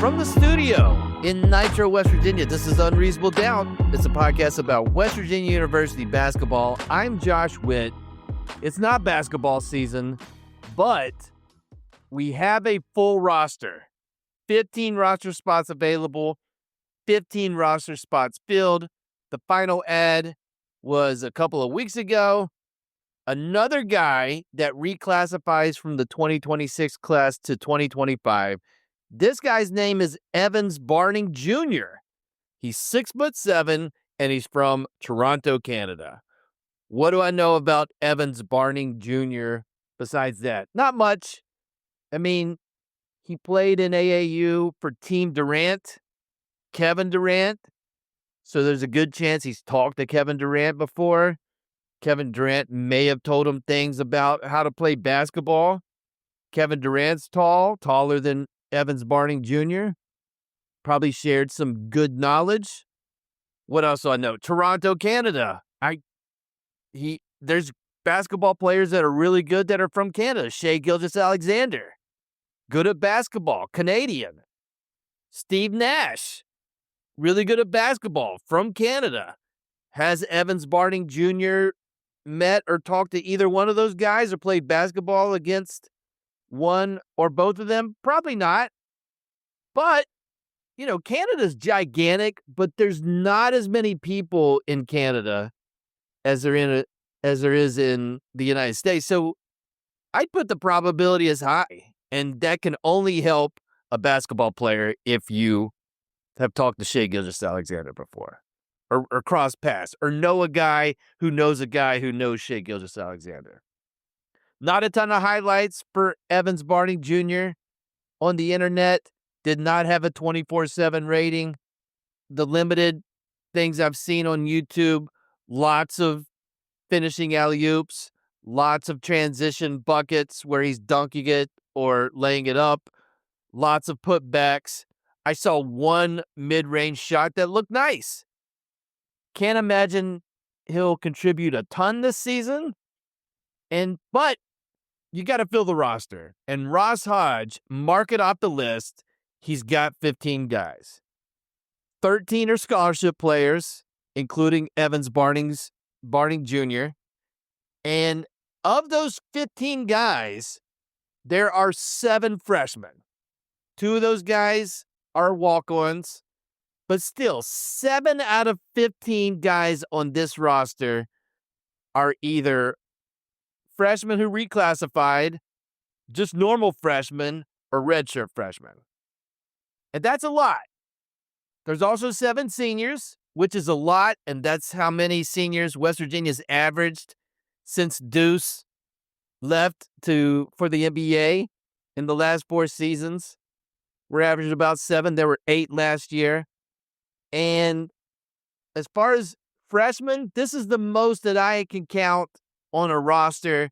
From the studio in Nitro, West Virginia, this is Unreasonable Doubt. It's a podcast about West Virginia University basketball. I'm Josh Witt. It's not basketball season, but we have a full roster. 15 roster spots available, 15 roster spots filled. The final ad was a couple of weeks ago. Another guy that reclassifies from the 2026 class to 2025. This guy's name is Evans Barning Jr. He's 6'7", and he's from Toronto, Canada. What do I know about Evans Barning Jr. besides that? Not much. I mean, he played in AAU for Team Durant, Kevin Durant. So there's a good chance he's talked to Kevin Durant before. Kevin Durant may have told him things about how to play basketball. Kevin Durant's taller than Evans Barning Jr. Probably shared some good knowledge. What else do I know? Toronto, Canada. There's basketball players that are really good that are from Canada. Shai Gilgeous-Alexander, good at basketball, Canadian. Steve Nash, really good at basketball, from Canada. Has Evans Barning Jr. met or talked to either one of those guys or played basketball against one or both of them? Probably not. But, Canada's gigantic, but there's not as many people in Canada as there is in the United States. So I'd put the probability as high, and that can only help a basketball player if you have talked to Shai Gilgeous-Alexander before, or cross paths, or know a guy who knows a guy who knows Shai Gilgeous-Alexander. Not a ton of highlights for Evans Barning Jr. on the internet. Did not have a 24/7 rating. The limited things I've seen on YouTube, lots of finishing alley-oops, lots of transition buckets where he's dunking it or laying it up, lots of putbacks. I saw one mid-range shot that looked nice. Can't imagine he'll contribute a ton this season, but you got to fill the roster. And Ross Hodge, mark it off the list, he's got 15 guys. 13 are scholarship players, including Evans Barning Jr. And of those 15 guys, there are 7 freshmen. 2 of those guys are walk-ons, but still, 7 out of 15 guys on this roster are either freshmen who reclassified, just normal freshmen, or redshirt freshmen. And that's a lot. There's also 7 seniors, which is a lot, and that's how many seniors West Virginia's averaged since Deuce left for the NBA in the last 4 seasons. We're averaging about 7. There were 8 last year. And as far as freshmen, this is the most that I can count on a roster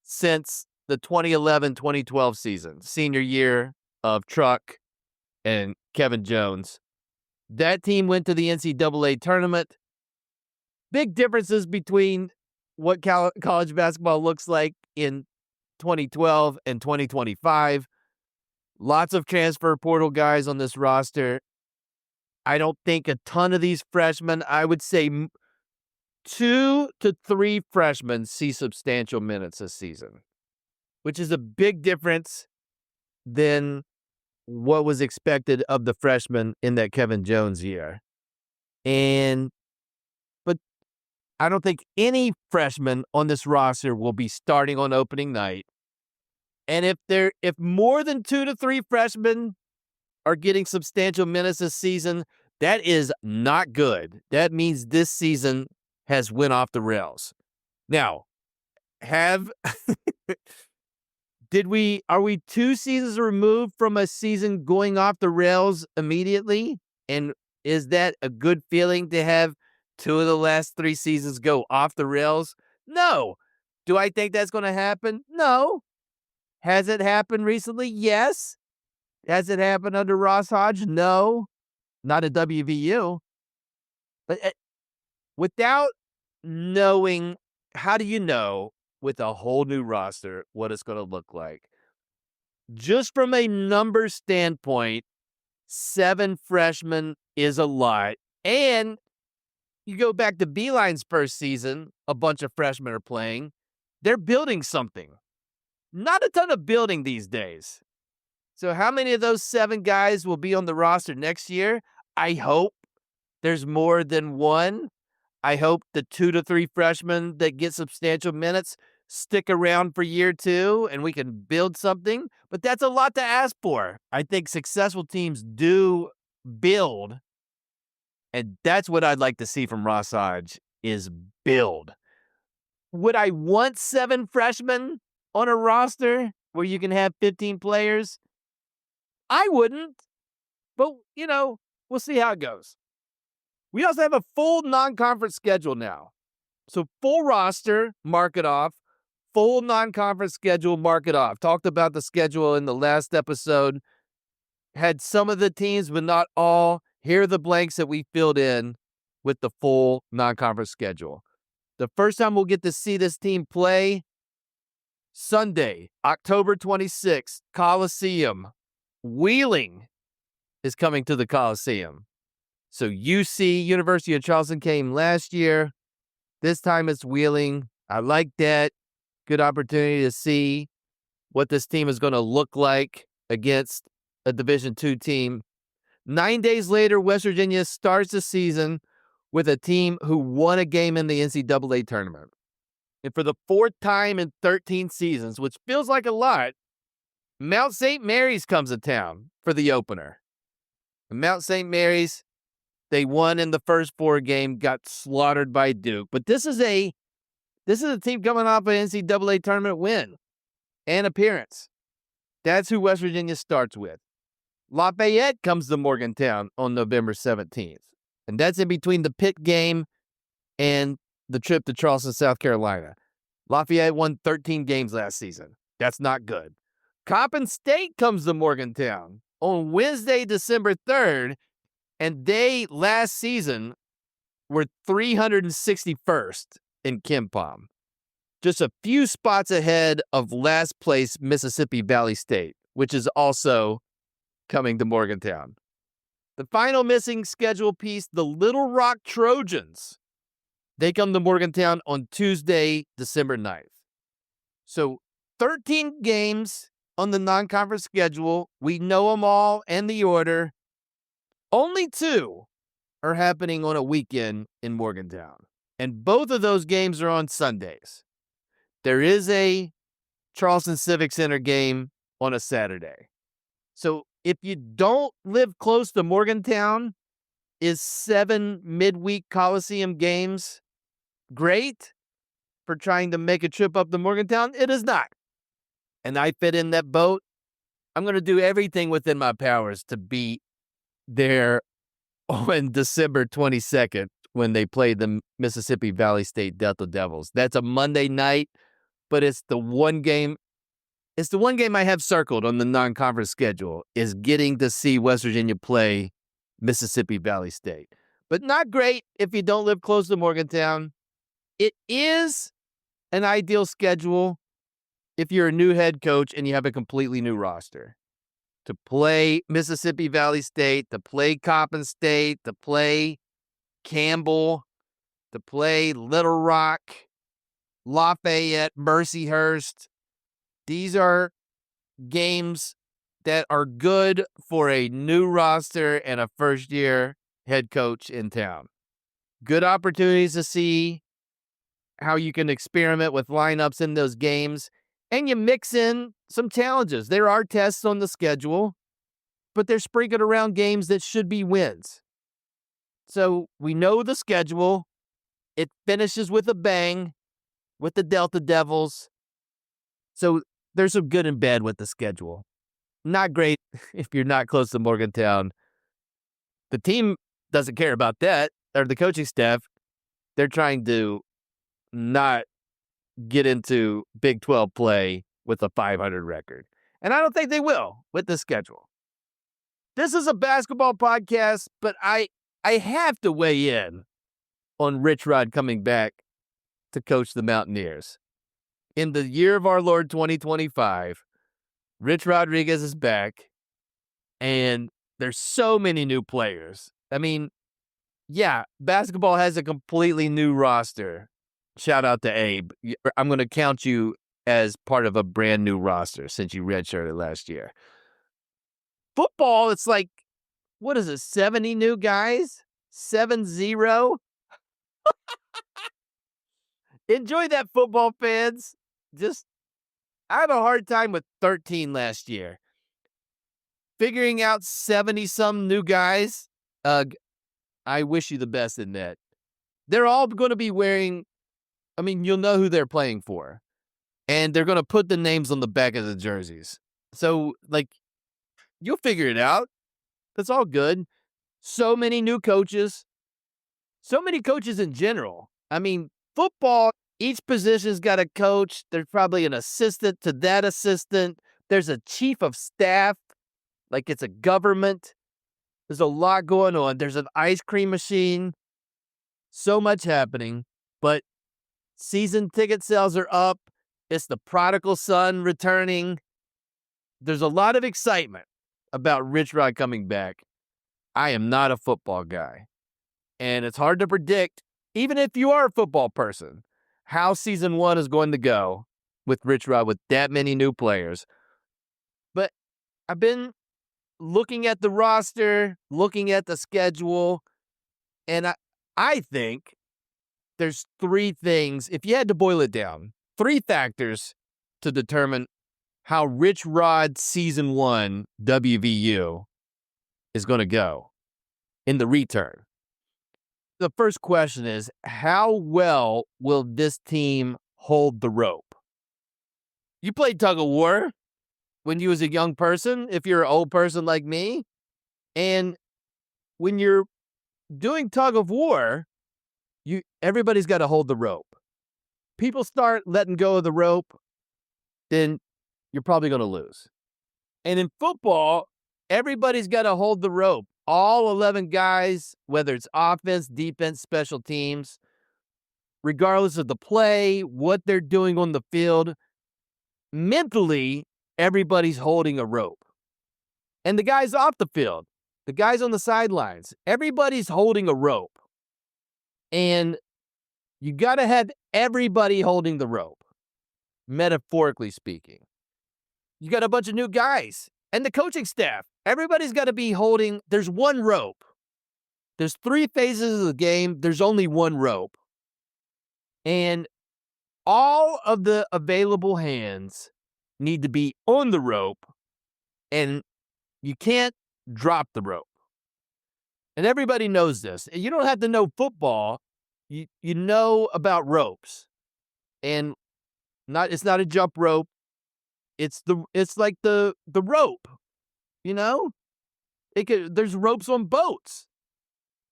since the 2011-2012 season, senior year of Truck and Kevin Jones. That team went to the NCAA tournament. Big differences between what college basketball looks like in 2012 and 2025. Lots of transfer portal guys on this roster. I don't think a ton of these freshmen, I would say 2 to 3 freshmen see substantial minutes this season, which is a big difference than what was expected of the freshmen in that Kevin Jones year. But I don't think any freshman on this roster will be starting on opening night. And if more than 2 to 3 freshmen are getting substantial minutes this season, that is not good. That means this season has went off the rails. Now, are we 2 seasons removed from a season going off the rails immediately? And is that a good feeling to have 2 of the last 3 seasons go off the rails? No. Do I think that's going to happen? No. Has it happened recently? Yes. Has it happened under Ross Hodge? No. Not at WVU. But without knowing, how do you know with a whole new roster what it's going to look like? Just from a number standpoint, 7 freshmen is a lot. And you go back to Beeline's first season, a bunch of freshmen are playing. They're building something. Not a ton of building these days. So how many of those 7 guys will be on the roster next year? I hope there's more than one. I hope the 2 to 3 freshmen that get substantial minutes stick around for year 2 and we can build something. But that's a lot to ask for. I think successful teams do build. And that's what I'd like to see from Ross Hodge is build. Would I want 7 freshmen on a roster where you can have 15 players? I wouldn't. But, we'll see how it goes. We also have a full non-conference schedule now. So full roster, mark it off. Full non-conference schedule, mark it off. Talked about the schedule in the last episode. Had some of the teams, but not all. Here are the blanks that we filled in with the full non-conference schedule. The first time we'll get to see this team play, Sunday, October 26th, Coliseum. Wheeling is coming to the Coliseum. So UC, University of Charleston, came last year. This time it's Wheeling. I like that. Good opportunity to see what this team is going to look like against a Division II team. 9 days later, West Virginia starts the season with a team who won a game in the NCAA tournament. And for the 4th time in 13 seasons, which feels like a lot, Mount St. Mary's comes to town for the opener. And Mount St. Mary's, they won in the first 4 games, got slaughtered by Duke. But this is a team coming off an NCAA tournament win and appearance. That's who West Virginia starts with. Lafayette comes to Morgantown on November 17th. And that's in between the Pitt game and the trip to Charleston, South Carolina. Lafayette won 13 games last season. That's not good. Coppin State comes to Morgantown on Wednesday, December 3rd. And they, last season, were 361st in KenPom. Just a few spots ahead of last place Mississippi Valley State, which is also coming to Morgantown. The final missing schedule piece, the Little Rock Trojans. They come to Morgantown on Tuesday, December 9th. So 13 games on the non-conference schedule. We know them all and the order. Only 2 are happening on a weekend in Morgantown. And both of those games are on Sundays. There is a Charleston Civic Center game on a Saturday. So if you don't live close to Morgantown, is 7 midweek Coliseum games great for trying to make a trip up to Morgantown? It is not. And I fit in that boat. I'm going to do everything within my powers to be there on December 22nd when they play the Mississippi Valley State Delta Devils. That's a Monday night, but it's the one game. It's the one game I have circled on the non-conference schedule is getting to see West Virginia play Mississippi Valley State. But not great if you don't live close to Morgantown. It is an ideal schedule if you're a new head coach and you have a completely new roster. To play Mississippi Valley State, to play Coppin State, to play Campbell, to play Little Rock, Lafayette, Mercyhurst. These are games that are good for a new roster and a first-year head coach in town. Good opportunities to see how you can experiment with lineups in those games, and you mix in some challenges. There are tests on the schedule, but they're sprinkled around games that should be wins. So we know the schedule. It finishes with a bang with the Delta Devils. So there's some good and bad with the schedule. Not great if you're not close to Morgantown. The team doesn't care about that, or the coaching staff. They're trying to not get into Big 12 play with a 500 record. And I don't think they will with the schedule. This is a basketball podcast, but I have to weigh in on Rich Rod coming back to coach the Mountaineers. In the year of our Lord 2025, Rich Rodriguez is back, and There's so many new players. I mean, yeah, basketball has a completely new roster. Shout out to Abe. I'm going to count you as part of a brand new roster since you redshirted last year. Football, it's like, what is it, 70 new guys? 7-0? Enjoy that, football fans. I had a hard time with 13 last year. Figuring out 70-some new guys, I wish you the best in that. They're all going to be wearing, you'll know who they're playing for. And they're going to put the names on the back of the jerseys. So, you'll figure it out. That's all good. So many new coaches. So many coaches in general. Football, each position's got a coach. There's probably an assistant to that assistant. There's a chief of staff, like it's a government. There's a lot going on. There's an ice cream machine. So much happening. But season ticket sales are up. It's the prodigal son returning. There's a lot of excitement about Rich Rod coming back. I am not a football guy. And it's hard to predict, even if you are a football person, how season 1 is going to go with Rich Rod with that many new players. But I've been looking at the roster, looking at the schedule, and I think there's 3 things, if you had to boil it down, 3 factors to determine how Rich Rod season 1 WVU is going to go in the return. The first question is, how well will this team hold the rope? You played tug of war when you was a young person, if you're an old person like me. And when you're doing tug of war, everybody's got to hold the rope. People start letting go of the rope, then you're probably going to lose. And in football, everybody's got to hold the rope. All 11 guys, whether it's offense, defense, special teams, regardless of the play, what they're doing on the field, mentally, everybody's holding a rope. And the guys off the field, the guys on the sidelines, everybody's holding a rope. And you got to have everybody holding the rope, metaphorically speaking. You got a bunch of new guys and the coaching staff. Everybody's got to be holding, there's one rope. There's 3 phases of the game. There's only one rope. And all of the available hands need to be on the rope, and you can't drop the rope. And everybody knows this. You don't have to know football. You know about ropes. And it's not a jump rope. It's like the rope. You know? There's ropes on boats.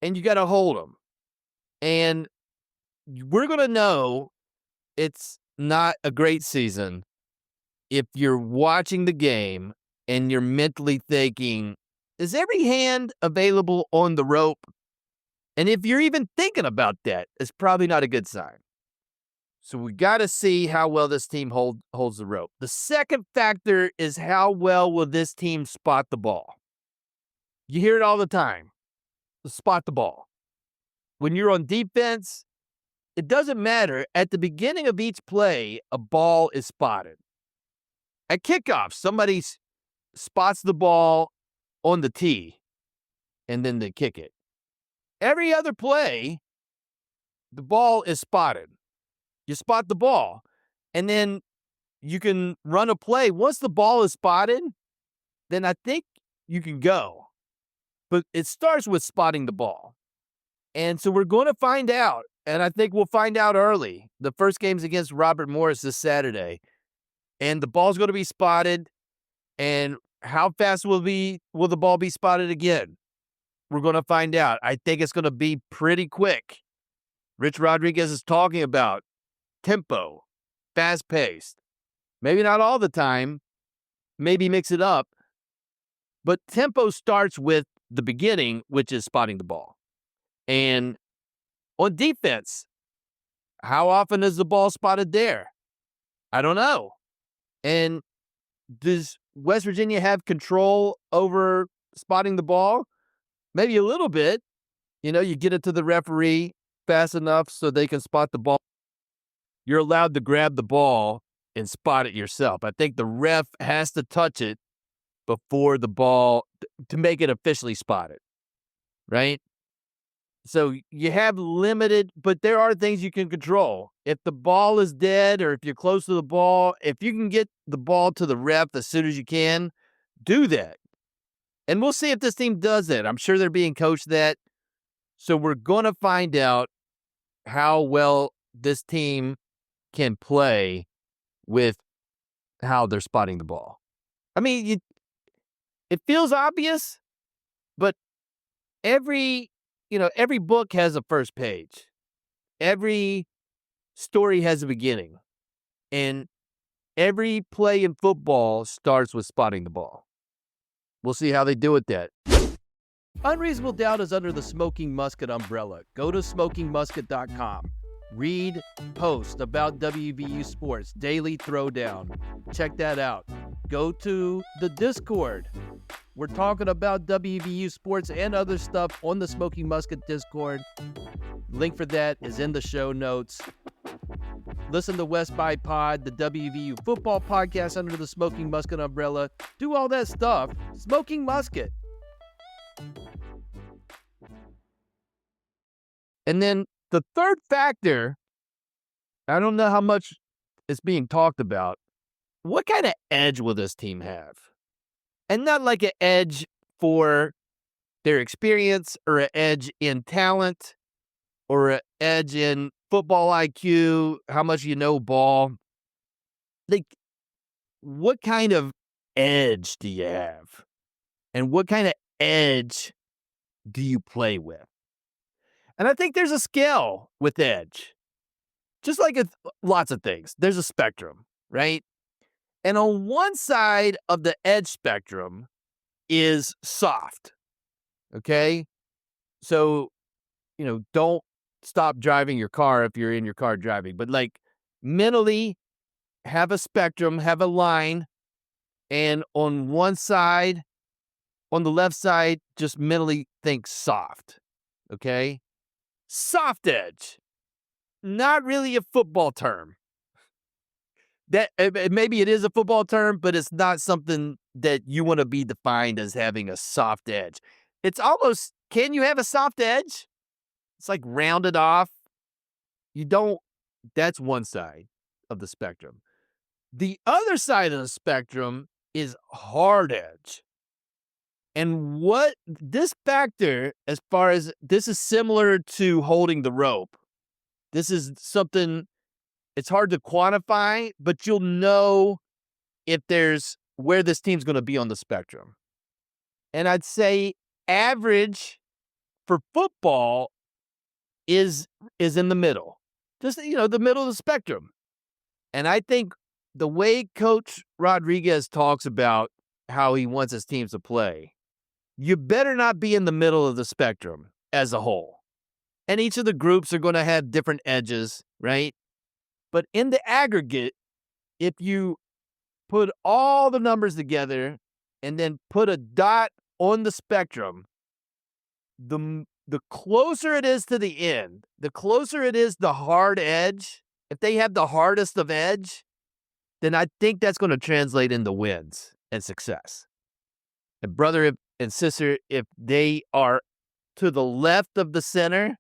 And you got to hold them. And we're going to know it's not a great season if you're watching the game and you're mentally thinking, is every hand available on the rope? And if you're even thinking about that, it's probably not a good sign. So we got to see how well this team holds the rope. The second factor is how well will this team spot the ball? You hear it all the time. Spot the ball. When you're on defense, it doesn't matter. At the beginning of each play, a ball is spotted. At kickoff, somebody spots the ball on the tee, and then they kick it. Every other play, the ball is spotted. You spot the ball, and then you can run a play. Once the ball is spotted, then I think you can go. But it starts with spotting the ball. And so we're going to find out, and I think we'll find out early. The first game's against Robert Morris this Saturday, and the ball's going to be spotted, and how fast will the ball be spotted again? We're going to find out. I think it's going to be pretty quick. Rich Rodriguez is talking about tempo, fast-paced. Maybe not all the time. Maybe mix it up. But tempo starts with the beginning, which is spotting the ball. And on defense, how often is the ball spotted there? I don't know. And does West Virginia have control over spotting the ball? Maybe a little bit. You get it to the referee fast enough so they can spot the ball. You're allowed to grab the ball and spot it yourself. I think the ref has to touch it before the ball to make it officially spotted, right? So you have limited, but there are things you can control. If the ball is dead or if you're close to the ball, if you can get the ball to the ref as soon as you can, do that. And we'll see if this team does that. I'm sure they're being coached that. So we're going to find out how well this team can play with how they're spotting the ball. I mean, it feels obvious, but every book has a first page. Every story has a beginning. And every play in football starts with spotting the ball. We'll see how they do with that. Unreasonable Doubt is under the Smoking Musket umbrella. Go to smokingmusket.com. Read posts about WVU sports, Daily Throwdown. Check that out. Go to the Discord. We're talking about WVU sports and other stuff on the Smoking Musket Discord. Link for that is in the show notes. Listen to West by Pod, the WVU football podcast under the Smoking Musket umbrella. Do all that stuff. Smoking Musket. And then the third factor, I don't know how much is being talked about. What kind of edge will this team have? And not like an edge for their experience or an edge in talent or an edge in football IQ, how much you know ball. Like, what kind of edge do you have? And what kind of edge do you play with? And I think there's a scale with edge. Just like lots of things, there's a spectrum, right? And on one side of the edge spectrum is soft, okay? So, don't stop driving your car if you're in your car driving. But, like, mentally have a spectrum, have a line, and on one side, on the left side, just mentally think soft, okay? Soft edge. Not really a football term. That maybe it is a football term, but it's not something that you want to be defined as having a soft edge. It's almost, can you have a soft edge? It's like rounded off. You don't, that's one side of the spectrum. The other side of the spectrum is hard edge. And what this factor, as far as this is similar to holding the rope. This is something, it's hard to quantify, but you'll know if there's where this team's going to be on the spectrum. And I'd say average for football is in the middle. Just, the middle of the spectrum. And I think the way Coach Rodriguez talks about how he wants his teams to play, you better not be in the middle of the spectrum as a whole. And each of the groups are going to have different edges, right? But in the aggregate, if you put all the numbers together and then put a dot on the spectrum, the closer it is to the end, the closer it is the hard edge. If they have the hardest of edge, then I think that's going to translate into wins and success. And brother and sister, if they are to the left of the center,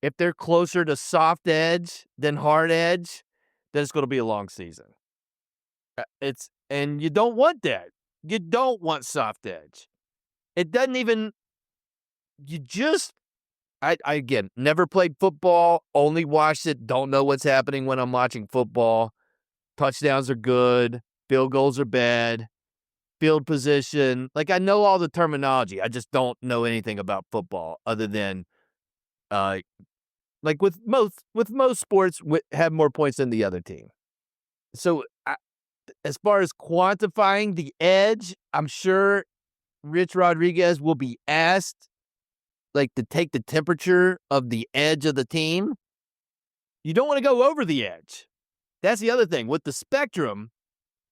if they're closer to soft edge than hard edge, then it's going to be a long season. And you don't want that. You don't want soft edge. It doesn't even, I again, never played football, only watched it, don't know what's happening when I'm watching football. Touchdowns are good, field goals are bad, field position. Like, I know all the terminology. I just don't know anything about football other than, like with most sports, have more points than the other team. So as far as quantifying the edge, I'm sure Rich Rodriguez will be asked, like, to take the temperature of the edge of the team. You don't want to go over the edge. That's the other thing. With the spectrum,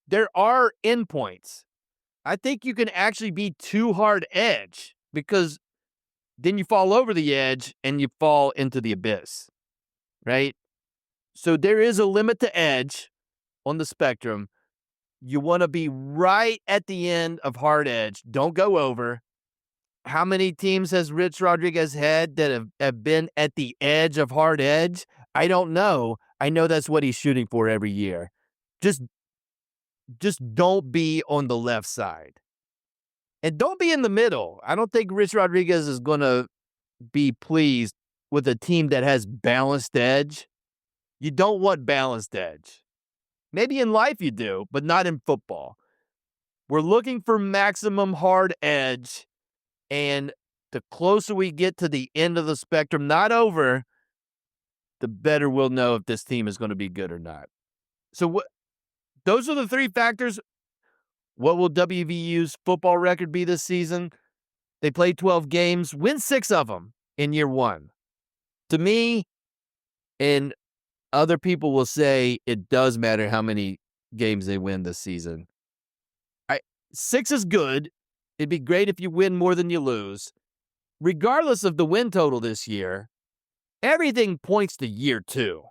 there are endpoints. I think you can actually be too hard edge because then you fall over the edge and you fall into the abyss, right? So there is a limit to edge on the spectrum. You want to be right at the end of hard edge. Don't go over. How many teams has Rich Rodriguez had that have been at the edge of hard edge? I don't know. I know that's what he's shooting for every year. Just don't be on the left side. And don't be in the middle. I don't think Rich Rodriguez is going to be pleased with a team that has balanced edge. You don't want balanced edge. Maybe in life you do, but not in football. We're looking for maximum hard edge, and the closer we get to the end of the spectrum, not over, the better we'll know if this team is going to be good or not. So those are the three factors. What will WVU's football record be this season? They played 12 games, win 6 of them in year 1. To me, and other people will say it does matter how many games they win this season. 6 is good. It'd be great if you win more than you lose. Regardless of the win total this year, everything points to year 2.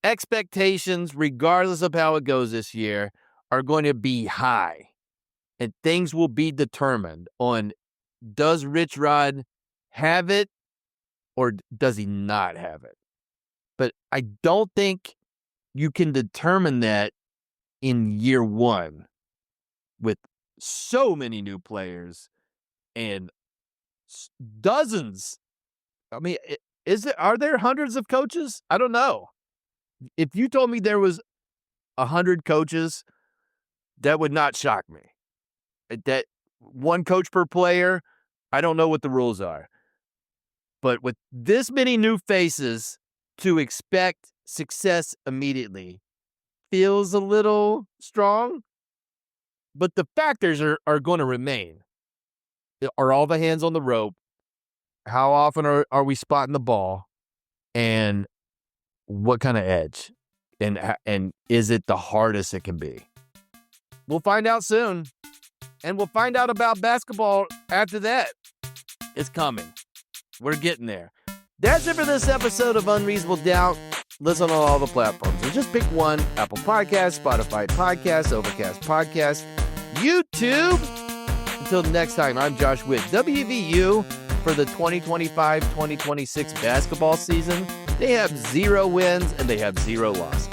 Expectations, regardless of how it goes this year, are going to be high. And things will be determined on, does Rich Rod have it or does he not have it? But I don't think you can determine that in year 1 with so many new players and dozens. I mean, are there hundreds of coaches? I don't know. If you told me there was 100 coaches, that would not shock me. That one coach per player, I don't know what the rules are. But with this many new faces, to expect success immediately feels a little strong. But the factors are going to remain. Are all the hands on the rope? How often are we spotting the ball? And what kind of edge? And is it the hardest it can be? We'll find out soon. And we'll find out about basketball after that. It's coming. We're getting there. That's it for this episode of Unreasonable Doubt. Listen on all the platforms. So just pick one: Apple Podcasts, Spotify Podcasts, Overcast Podcasts, YouTube. Until next time, I'm Josh Witt. WVU, for the 2025-2026 basketball season, they have 0 wins and they have 0 losses.